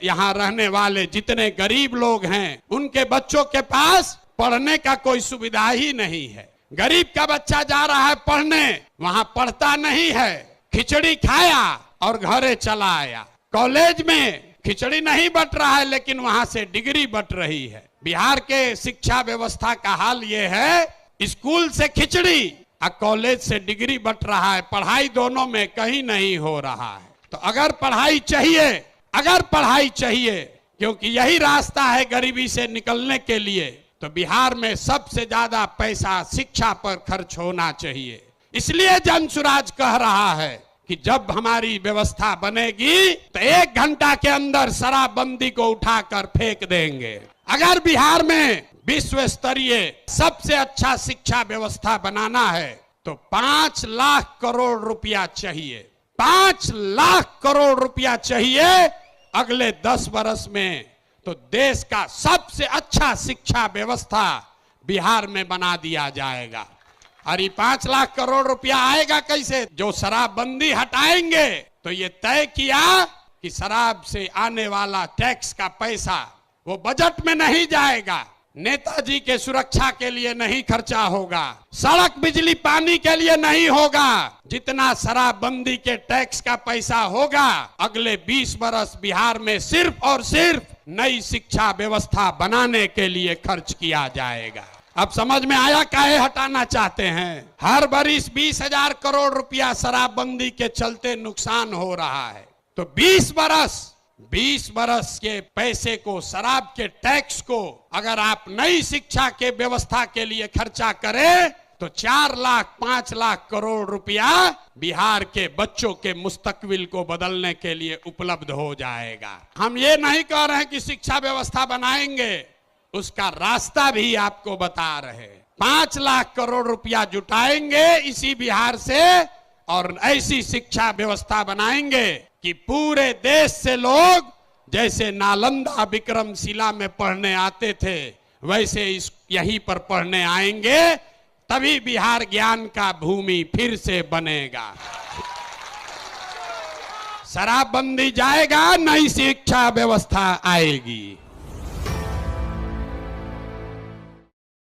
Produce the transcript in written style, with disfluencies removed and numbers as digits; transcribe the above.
यहाँ रहने वाले जितने गरीब लोग हैं उनके बच्चों के पास पढ़ने का कोई सुविधा ही नहीं है। गरीब का बच्चा जा रहा है पढ़ने, वहाँ पढ़ता नहीं है, खिचड़ी खाया और घरे चला आया। कॉलेज में खिचड़ी नहीं बट रहा है लेकिन वहाँ से डिग्री बट रही है। बिहार के शिक्षा व्यवस्था का हाल ये है, स्कूल से खिचड़ी और कॉलेज से डिग्री बट रहा है, पढ़ाई दोनों में कहीं नहीं हो रहा है। तो अगर पढ़ाई चाहिए क्योंकि यही रास्ता है गरीबी से निकलने के लिए, तो बिहार में सबसे ज्यादा पैसा शिक्षा पर खर्च होना चाहिए। इसलिए जनसुराज कह रहा है कि जब हमारी व्यवस्था बनेगी तो 1 घंटा के अंदर शराबबंदी को उठाकर फेंक देंगे। अगर बिहार में विश्व स्तरीय सबसे अच्छा शिक्षा व्यवस्था बनाना है तो 5 लाख करोड़ रुपया चाहिए। 5 लाख करोड़ रुपया चाहिए अगले 10 वर्ष में, तो देश का सबसे अच्छा शिक्षा व्यवस्था बिहार में बना दिया जाएगा। और ये 5 लाख करोड़ रुपया आएगा कैसे? जो शराबबंदी हटाएंगे तो ये तय किया कि शराब से आने वाला टैक्स का पैसा वो बजट में नहीं जाएगा, नेताजी के सुरक्षा के लिए नहीं खर्चा होगा, सड़क बिजली पानी के लिए नहीं होगा। जितना शराबबंदी के टैक्स का पैसा होगा अगले 20 वर्ष बिहार में सिर्फ और सिर्फ नई शिक्षा व्यवस्था बनाने के लिए खर्च किया जाएगा। अब समझ में आया काहे हटाना चाहते हैं? हर बरिस 20,000 करोड़ रुपया शराबबंदी के चलते नुकसान हो रहा है, तो 20 बरस के पैसे को, शराब के टैक्स को अगर आप नई शिक्षा के व्यवस्था के लिए खर्चा करें तो 4 लाख 5 लाख करोड़ रुपया बिहार के बच्चों के मुस्तकबिल को बदलने के लिए उपलब्ध हो जाएगा। हम ये नहीं कह रहे हैं कि शिक्षा व्यवस्था बनाएंगे, उसका रास्ता भी आपको बता रहे। 5 लाख करोड़ रुपया जुटाएंगे इसी बिहार से और ऐसी शिक्षा व्यवस्था बनाएंगे कि पूरे देश से लोग जैसे नालंदा विक्रमशिला में पढ़ने आते थे वैसे यहीं पर पढ़ने आएंगे, तभी बिहार ज्ञान का भूमि फिर से बनेगा। शराबबंदी जाएगा, नई शिक्षा व्यवस्था आएगी।